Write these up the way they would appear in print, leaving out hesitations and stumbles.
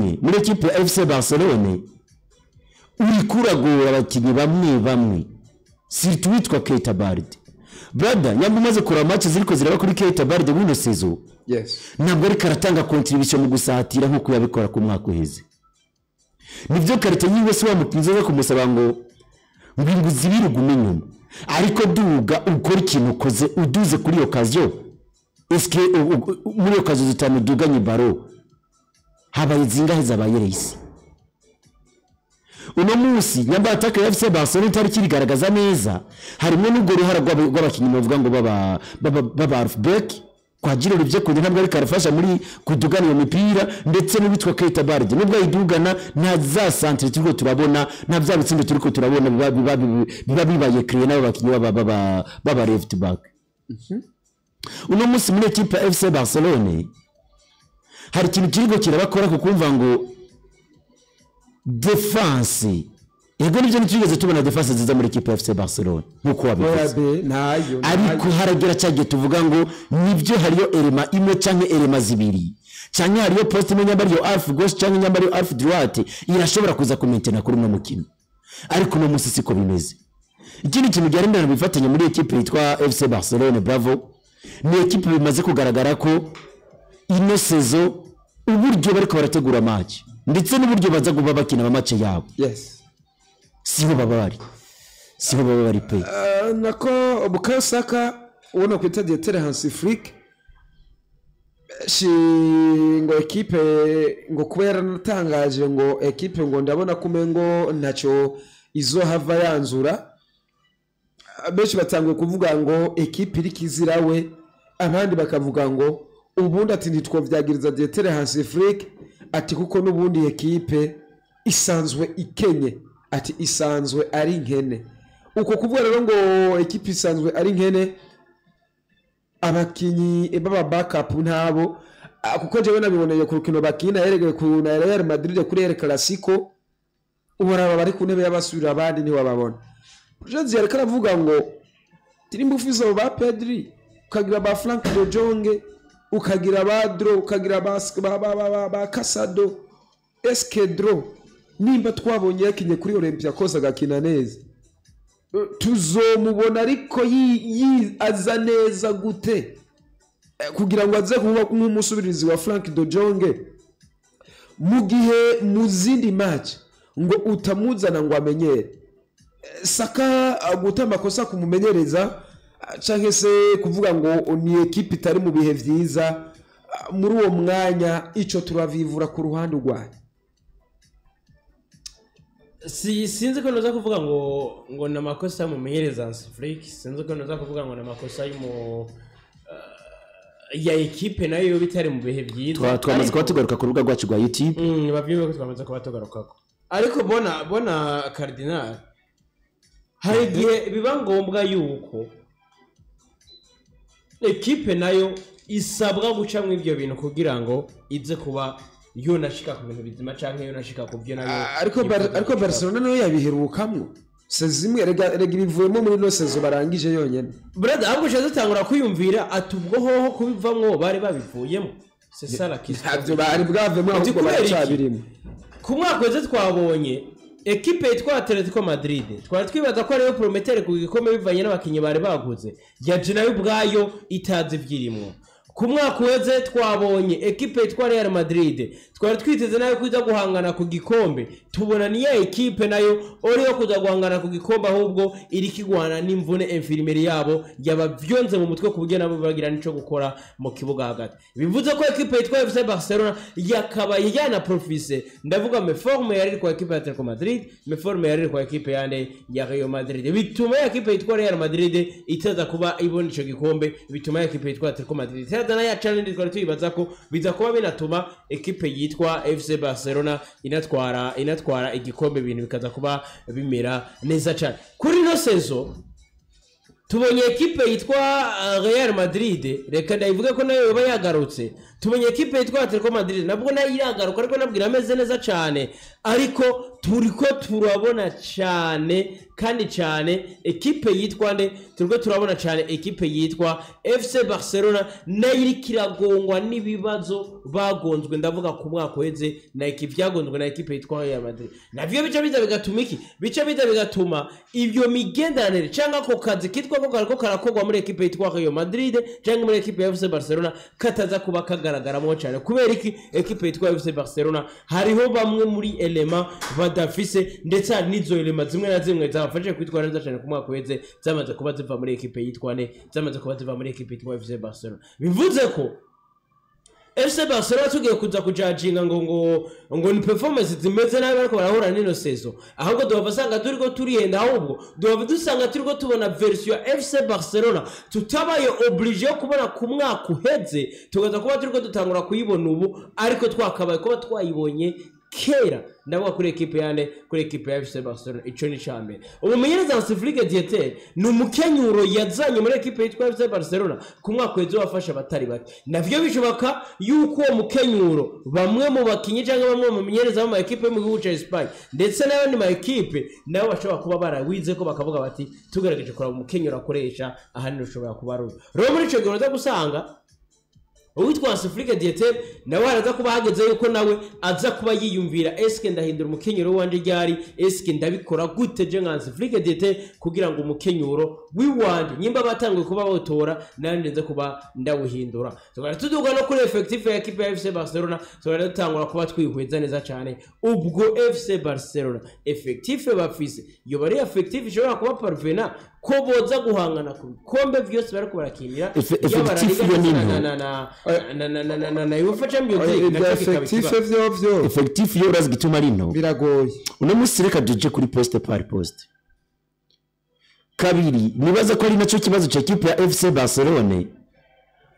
bamwe muri equipe ya FC Barcelone uri kuragura abakinyi bamwe surtout witwa Keita Balde brother nyambo maze kora match ziriko ziraba kuri Keita Balde wino sezo yes ntabwo ari karatanga contribution mu gusatira nkuko yabikora ku mwaka uheze nivyo karite yiwe se wamukinze ko kumusaba ngo ngwinguzi birugume nyuma ariko duga ukora ikintu ukoze uduze kuri occasion eske muri occasion zitanu duganye baro habaye zingahe zabaye reisi uno munsi nyamba ataka ya FC Barcelona itari kirigaragaza neza harimo n'ubwo ruhara rw'abakinyi bavuga ngo baba halfback kwa Giro rivye ko ntabwo ari karafasha muri kudugana iyo mipira ndetse n'ubitwa Keita Balde nubwo yidugana nta za centre turiko turabona nta bya bitsindo turiko turabona biba bibaye créer nabo bakinyi baba left back uno munsi muri equipe ya FC Barcelona hari ikintu kiriko kirabakora kukumva ngo defense ego nivyo nitugeze tubona defense ziza muri equipe ya FC Barcelona nkuko wabivuze nayo ariko haragera cyage tuvuga ngo nivyo hariyo elema imwe canke elema zibiri canke hariyo poste imwe nyambariyo half gauche canke nyambariyo half droite irashobora kuza kumentena kuri no mukino ariko no musi siko bimeze ikindi kintu cyarindana bifatanya muri equipe yitwa FC Barcelona bravo ni equipe bimaze kugaragara ko ino sezo uburyo bariko barategura match ndetse n'uburyo baza guba bakina match yabo yes siho baba bari pe nako Bukayo Saka ubona kwita Dieter Hansi Flick ngo equipe ngo kubera natangaje ngo equipe ngo ndabona kumengo ntacyo izohava yanzura benshi batanguye kuvuga ngo equipe iri kizirawe abandi bakavuga ngo ubundi ati ntitwovyagiriza Dieter Hansi Flick ati kuko nubundi equipe isanzwe ikenye ati isanzwe ari nkene uko kuvuga rero ngo equipe isanzwe ari nkene abakinyi baba backup ntabo kuko jewe nabiboneye ku rukino bakina yeregeye ku na Real Madrid kuri El Clasico ubora bari ku ntebe y'abasubira abandi ni wababona Jose yari karavuga ngo tirimba ufizo ba Pedri ukagira ba Frank de Jong ukagira ba Dro ukagira ba Casado Esquedro nimba twabonye yakinye kuri Olympiacos agakina neza tuzomubona ariko aza neza gute kugira ngo aze kuba nk'umusubirizi wa Frank de Jong mu gihe mu zindi match ngo utamuzana ngo amenyere Saka gutamba kosa kumumenyereza canke se kuvuga ngo ni equipe itari mu bihe vyiza muri uwo mwanya ico turavivura ku ruhande rwayo sinzi ko noza kuvuga ngo na makosa mu menyereza Flick sinzi ko noza kuvuga ngo na makosa y'umu ya equipe nayo bitari mu bihe vyiza twamaze kuba tugaruka ku rubuga rwacu rwa YouTube bavyimwe ko twamaze kuba tugarukako ariko bona Cardinal hari igihe biba ngombwa yuko equipe nayo isabwa gucamwa ibyo bintu kugira ngo ize kuba yonashika ku bintu bizima canke yonashika ku byo nayo ariko Barcelona nayo yabiherukamwe sezimwe rega ibivuyemo muri no sezo barangije yonyene brother ahubwo shaza tangura kwiyumvira atubwo hoho kubivamwo bari babivuyemo c'est ça la question ntabyo bari bwavemo ahubwo baracabirimo ku mwaka weze twabonye equipe yitwa Atletico Madrid twari twibaza ko ariyo promettere ku gikombe bivanye n'abakinyi bari baguze yaje nayo ubwayo itazi vyirimo ku mwaka weze twabonye equipe yitwa Real Madrid twari twiteze nayo kuza guhangana ku gikombe tubona niya equipe nayo oriyo kuza guhangana ku gikombe ahubwo iri kigwana n'imvune infirmiere yabo yabavyonze mu mutwe kubugena nabo bagira nico gukora mu kibuga hagati bivuze ko equipe yitwa FC Barcelona yakabaye yana profise ndavuga me forme yari kwa equipe ya Atletico Madrid me forme yari kwa equipe yande ya Real Madrid bituma equipe yitwa Real Madrid itaza kuba ibona ico gikombe bituma equipe yitwa Atletico Madrid itaza ya challenge twari tuyibaza ko biza kuba binatuma equipe yitwa FC Barcelona inatwara igikombe ibintu bikaza kuba bimera neza cyane kuri no sezo tubonye equipe yitwa Real Madrid reka ndayivuge ko nayo yoba yagarutse tubonye equipe yitwa Atletico Madrid nabwo nayo iragaruka ariko nabwira ameze neza cyane ariko turiko turabona cyane kandi cyane ekipe yitwa nde turiko turabona cyane ekipe yitwa FC Barcelona nayo iriko iragongwa n'ibibazo bagonzwe ndavuga ku mwaka uheze na ekipe yagonzwe na ekipe yitwa Real Madrid navyo bica bigatuma iki bica bigatuma ibyo migenderanire cyangwa ko kazi kitwa ko kariko karakogwa muri ekipe yitwa Real Madrid cyangwa muri ekipe ya FC Barcelona kataza kuba kagaragaramo cyane kubera iki ekipe yitwa FC Barcelona hariho bamwe muri element badafise ndetse hari n'izo element zimwe na zimwe zafashe kwitwara neza cyane ku mwaka uheze zamaze kuba ziva muri ekipe yitwa zamaze kuba ziva muri ekipe yitwa FC Barcelona bivuze ko FC Barcelona tugiye kuza kujajinga ngo ni performance zimeze nabi bariko barahura n'ino sezo ahubwo dubasanga turiko turihenda ahubwo dusanga turiko tubona version ya FC Barcelona tutabaye obligé kubona ku mwaka uheze tugaza kuba turiko dutangura kuyibona ubu ariko twakabaye kuba twayibonye kera ndavuga kuri ekipe yane kuri ekipe ya FC Barcelona ico ni cyane umumenyereza Hansi Flick Dieter ni umukenyuro yazanye muri ekipe yitwa FC Barcelona ku mwaka wezo wafasha abatari bake navyo bishoboka yuko uwo mukenyuro bamwe mu bakinyi cyangwa bamwe mu menyereza mu ekipe mu gihugu cya Spain ndetse n'abandi ma ekipe nabo bashobora kuba barawize ko bakavuga bati tugerageje kora umukenyuro akoresha ahandi ushobora kuba rubi rero muri ico gihe gusanga uwitwa Hansi Flick Dieter nawe araza kuba hageze yuko nawe aza kuba yiyumvira eske ndahindura umukenyuro wanje ryari eske ndabikora gute je Hansi Flick Dieter kugira ngo umukenyuro wiwanje nyimba batanguye kuba botora nandi nze kuba ndawuhindura tukara tuduga no kuri effective ya equipe ya FC Barcelona tukara dutangura kuba twihweza neza cyane ubwo FC Barcelona effective bafise yo bari effective ishobora kuba parvenant ko boza guhangana ku kombe vyose bariko barakinira na UEFA Champions League na effective yo urazi gituma rino biragoye uno musi reka duje kuri poste par poste kabiri nibaza ko ari naco kibazo cya equipe ya FC Barcelona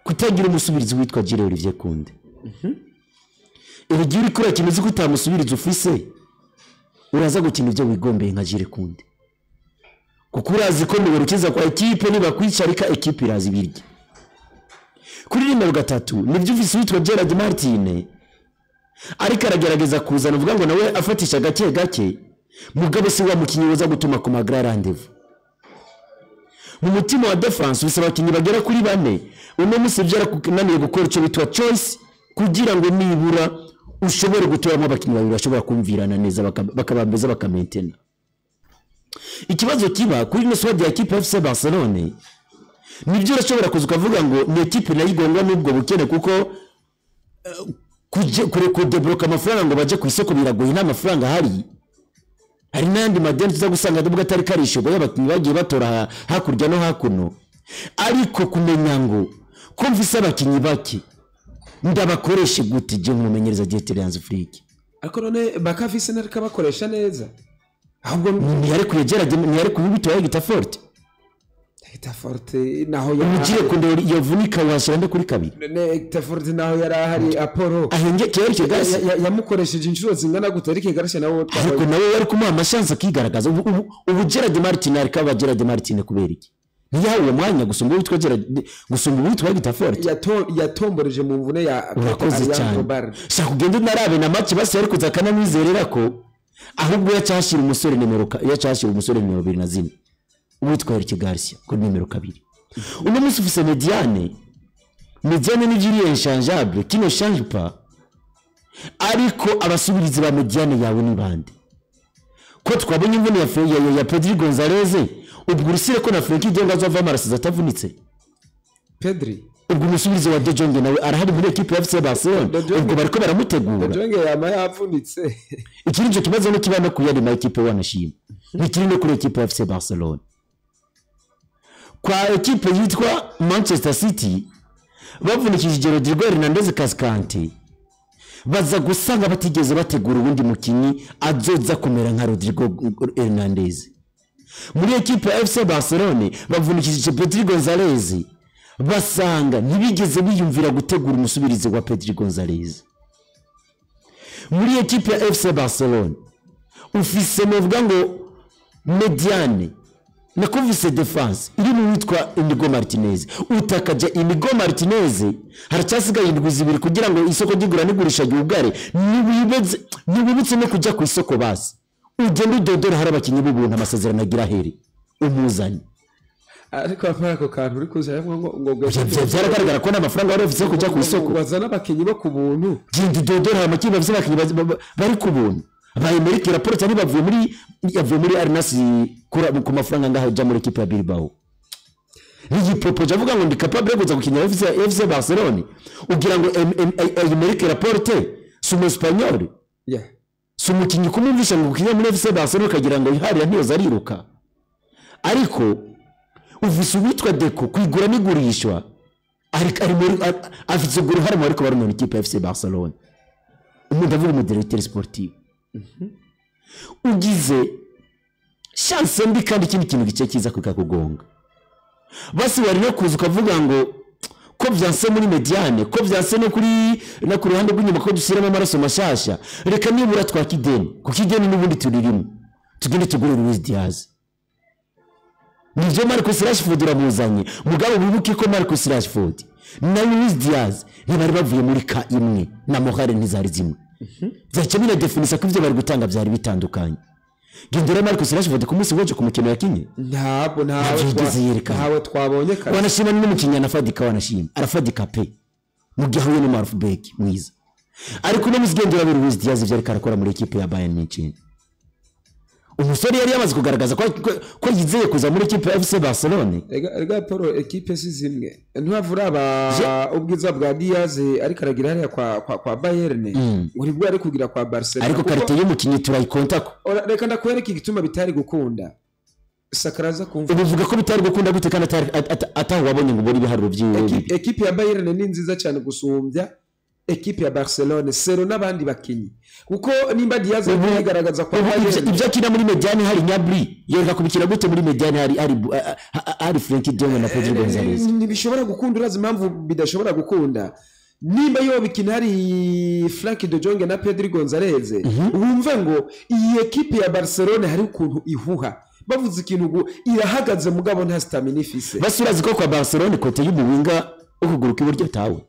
kutagira umusubirizi witwa Gilles Olivier Kunde Iri kuri kimeze kutamusubiriza ufise uraza gukina ibyo wigombeye nka Gilles Kunde kuko urazi ko niwerukiza kwa equipe niba kwicarika equipe irazi birye kuri nimero 3 nibyo ufise witwa Gerard Martin ariko aragerageza kuzana uvuga ngo nawe afatisha gake mugabo se wa mukinyi waza gutuma ku magra rendez-vous mu mutima wa defense usaba abakinyi bagera kuri bane uno musivye kunaniye gukora ico bitwa choice kugira ngo nibura ushobore gutoramo abakinyi babiri bashobora kumvirana neza bakabambeza bakamentena ikibazo kiba kuri no swadi ya equipe FC Barcelona nibyo urashobora kuvuga ngo ni equipe nayigonga nubwo bukene kuko kure kudebloka amafaranga ngo baje ku isoko biragoye n'amafaranga hari nandi madeni tuza gusanga ndubwo atari karisho ngo y'abakinyi bagiye batora hakurya no hakuno ariko kumenya ngo kumvise abakinyi bake ndabakoreshe gute je mumenyereza Dieter Hansi Flick ariko none bakafise narika bakoresha neza ahubwo ntiyari kuyegera ntiyari kubitwa Gitafort naho ugiye kundora iyo vunika washira nde kuri kabiri Gitafort naho yari ahari Apollo ahenge kereke gase yamukoresheje inshuro zingana gute ariko garashe nawo ariko nawe yari kumuha amashanse akigaragaza ubu Gerard Martin ariko aba Gerard Martin kubera iki ntiyahawe mwanya gusumba witwa Gerard gusumba witwa Gitafort yatomboreje mu mvune ya Ariane shaka kugenda narabe na match base ariko zakana mwizerera ko ahubwo yacyashira umusore nimero 24 witwa Eric Garcia ko nimero 2 uno musi ufise Mediane n'igiriye inchangeable kino change pas ariko abasubirizi ba Mediane yawe ni bande ko twabonye imvune ya Pedri Gonzalez ubwo urisire ko na Frenkie de Jong azova marasiza atavunitse Pedri ubwo umusubirizi wa De Jong nawe arahari muri equipe ya FC Barcelona ubwo bariko baramutegura De Jong yama yapfunitse ikindi cyo kibazo no kibana ku yandi ma equipe wanashima nikiri no kuri equipe ya FC Barcelona kwa equipe yitwa Manchester City bavunikije Rodrigo Hernandez Cascante baza gusanga batigeze bategura ubundi mukinyi azoza kumera nka Rodrigo Hernandez muri equipe ya FC Barcelona bavunikije Pedri Gonzalez basanga ntibigeze biyumvira gutegura umusubirizi wa Pedri Gonzalez muri equipe ya FC Barcelona ufise novuga ngo Mediane na kuvise defense iri mu witwa Inigo Martinez utakaje Inigo Martinez haracyasigaye indwi zibiri kugira ngo isoko ry'igura n'igurisha ryugare nibibutse no kujya ku isoko basi ugenda udodora hari abakinnyi b'ubuntu amasezerano agira here umuzanye ariko afara ako kantu uri kuzayamwa ngo byaragaragara ko n'amafaranga wari ufite kujya ku isoko bazana abakinnyi bo ku buntu genda udodora hari amakipe bafite abakinnyi bari ku buntu bayemerike raporo cyane yavuye muri Arnas ku mafaranga ngaho ujya muri equipe ya Bilbao n'igipopo javuga ngo ndi capable kuza gukinira FC Barcelona ugira ngo ayemerike raporo sumo Espanyol sumukinyi kumumvisha ngo gukinira muri FC Barcelona kagira ngo ihari ntiyoza ariruka ariko uvise witwa Deco kwigura n'igurishwa ari muri afite uruhare mu ariko barumwe n'ikipe ya FC Barcelona umuntu avuga mu directeur sportif ugize chance mbi kandi ikindi kintu gice kiza kukakugonga basi wari no kuza ukavuga ngo ko byanse muri mediane ko byanse no ku ruhande rw'inyuma ko dusiramo amaraso mashasha reka nibura twakideni kuko ideni n'ubundi turirimo tugende tugure Luis Diaz nivyo Marcus Rashford uramuzanye mugabo bibuke ko Marcus Rashford na Luis Diaz ntibari bavuye muri ka imwe na Mohare ntizari zimwe byacyo bine definisa ko ivyo bari gutanga byari bitandukanye gendera Marcus Rashford ku munsi w'ejo ku mukino yakinye ntawe twabonye kandi wanashima n'umukinnyi na Fadika wanashima arafadika pe mu gihe huye no Marfbeck mwiza ariko no muzigendera buri Luis Diaz ivyo ariko arakora muri equipe ya Bayern Munich umusore yari yamaze kugaragaza ko yizeye kuza muri equipe ya FC Barcelona ega Paul equipe si zimwe ntwavura ubwiza bwa Diaz ariko aragira hariya kwa Bayern uri bwo ari kugira kwa Barcelona ariko karite y'umukinnyi turayikonta ko reka ndakwereka igituma bitari gukunda sakaraza kumva ubivuga ko bitari gukunda gute kandi ataho wabonye ngo bori biharuro by'iwe equipe ya Bayern ni nziza cyane gusumbya equipe ya Barcelona sero n'abandi bakinyi kuko nimba Diaz yigaragaza kwa Bayern ibyo kina muri mediane hari Nyabri yereka kubikira gute muri mediane hari Frenkie de Jong na Pedro Gonzalez ntibishobora gukunda urazi impamvu bidashobora gukunda nimba yo bikina hari Frenkie de Jong na Pedro Gonzalez wumve ngo iyi equipe ya Barcelona hari ukuntu ihuha bavuze ikintu irahagaze mugabo nta stamina ifise basurazi ko kwa Barcelona kote y'umuwinga ukuguruka iburyo tawe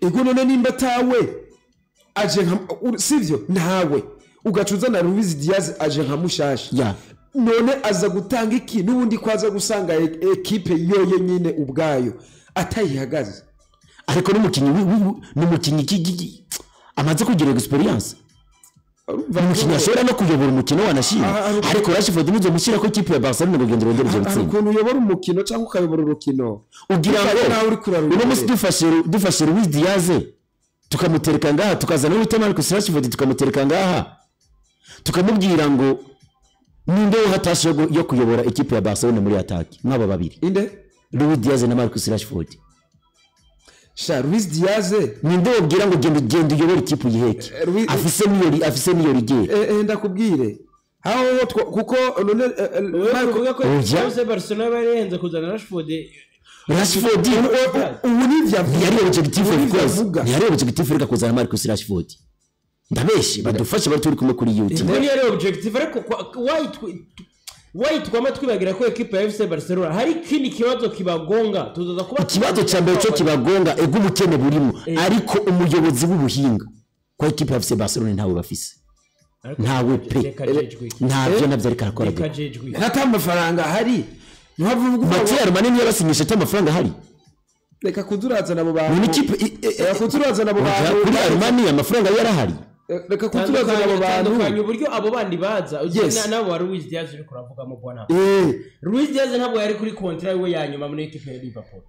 ego none nimba tawe aje sivyo ntawe ugacuza na Luis Diaz aje nka mushasha none aza gutanga iki nubundi kwaza gusanga equipe yoye nyine ubwayo atayihagaze ariko n'umukinyi amaze kugira experience umukinyi ashobora no kuyobora umukino wanashima ariko Rashford nizo mushyira ko ikipe ya Barcelona ngo gendera ibyo bitsinda ukuntu uyobora umukino cyangwa ukayobora urukino ugira ngo nawe uri kurarura uno musi dufashe Luis Diaz tukamutereka ngaha tukazana n'uwita Marcus Rashford tukamutereka ngaha tukamubwira ngo ninde uhatashe yo kuyobora ikipe ya Barcelona muri attack mwaba babiri inde Luis Diaz na Marcus Rashford Luis Diaz ninde wabwira ngo genda uyobora ikipe yiheke afise niyo rigiye ndakubwire aho kuko none Marcus Barcelona barenze kuzana Rashford ubu yari objective yari objective reka kuzana Marcus Rashford ndabeshe badufashe bari turi kumwe kuri YouTube ni yari objective ariko twama twibagira ko equipe ya FC Barcelona hari kindi kibazo kibagonga tuzoza kuba ikibazo cya mbere cyo kibagonga ego ubukene burimo ariko umuyobozi w'ubuhinga kwa equipe ya FC Barcelona ntawe bafise ntawe pe ntabyo nabyo ariko arakora nta amafaranga hari Mathieu manini yarasinyisha ata amafaranga hari reka kuduraza nabo bantu ni ikipe kuduraza nabo bantu kuri Armani amafaranga yarahari reka kuduraza nabo bantu uburyo abo bandi baza nabo wa Luis Diaz uri kuravuga mu bwana Luis Diaz ntabwo yari kuri contract we ya nyuma muri equipe ya Liverpool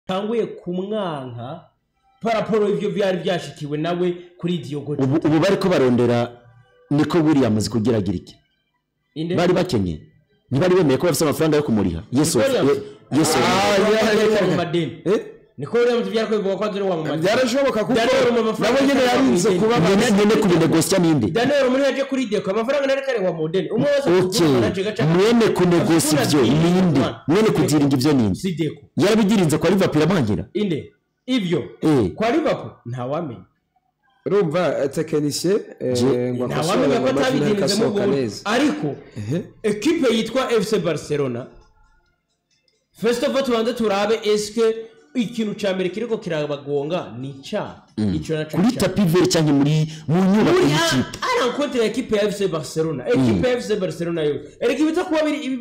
tanguye kumwanka paraporo ivyo byari byashikiwe nawe kuri Diogo ubu bari ko barondera niko Williams kugeragira iki bari bakenye ntibari bemeye ko bafite amafaranga yo kumuriha Yesu niko rero mutubya ko bivuga ko azuri wa mama byarashoboka kuko nabo nyene yarinze kuba nyene ku negosia ninde Daniel muri yaje kuri Deco amafaranga nari kare wa model umwe wese mwene ku negosia ivyo ninde mwene kugiringa ivyo ninde si Deco yarabigirinze kwa Liverpool amangira inde ivyo kwa Liverpool nta wamenye rumva technicien ngo nta ko tabigirinze mu ariko equipe yitwa FC Barcelona first of all tubanze turabe eske ikintu ca mbere kiriko kirabagonga ni ca ico naco kuri tapi vert cyangwa muri mu nyubako y'ikipe rencontre ya equipe ya FC Barcelona equipe ya FC Barcelona yo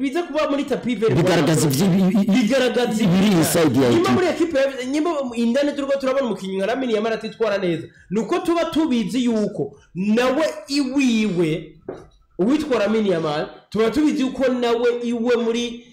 biza kuba muri tapi vert bigaragaza ibiri inside ya nyuma muri equipe nyuma indane turiko turabona umukinyi nka Lamine Yamal atitwara neza nuko tuba tubizi yuko nawe iwiwe uwitwa Lamine Yamal tuba tubizi yuko nawe iwe muri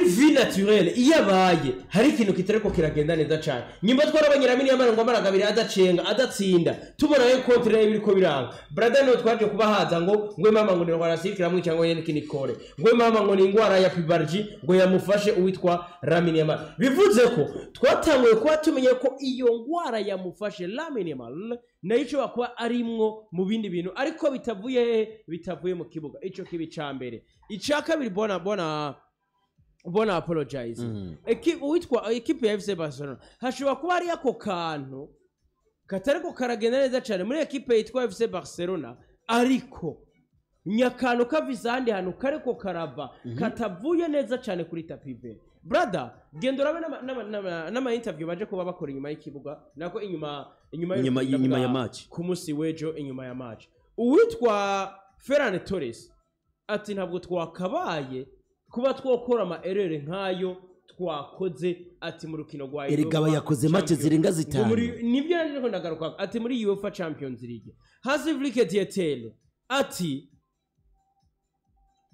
vie naturelle iyabaye hari ikintu kitareko kiragenda neza cyane nyimba twarabanye Lamine Yamal ngo amaragabira adacenga adatsinda tubona yo kontre y'ibiriko biranga brother no twaje kubahaza ngo mama ngo ni ndwara sikira mu cyangwa yene kinikore ngo mama ngo ni indwara ya pubarji ngo yamufashe uwitwa Lamine Yamal bivuze ko twatanguye kuba tumenye ko iyo ndwara yamufashe Lamine Yamal na ico bakwa arimwo mu bindi bintu ariko bitavuye mu kibuga ico kibi cyambere icaka biri bona apologize equipe ya FC Barcelona hashobora kuba ari ako kantu katariko karagenda neza cyane muri equipe yitwa FC Barcelona ariko nyakano kavisa handi hano kariko karava katavuye neza cyane kuri tapi vert brother gendo rabe nama interview baje kuba bakora inyuma y'ikibuga nako inyuma ya match ku musi wejo inyuma ya match uwitwa Ferran Torres ati ntabwo twakabaye kuba twokora ama erreur nkayo twakoze ati mu rukino rwa erigaba yakoze match zirenga zitanu nibyo niko ndagaruka ati muri UEFA Champions League Hasivlike Dietel ati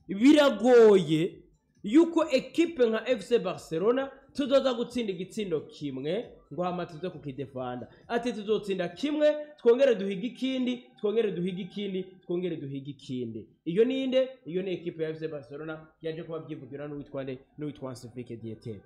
biragoye yuko equipe nka FC Barcelona tuzoza gutsinda igitsindo kimwe ngo hamatuze kukidefanda ati tuzotsinda kimwe twongere duhiga ikindi iyo ni equipe ya FC Barcelona yaje kuba byivugira n'uwitwa Hasivlike Dietel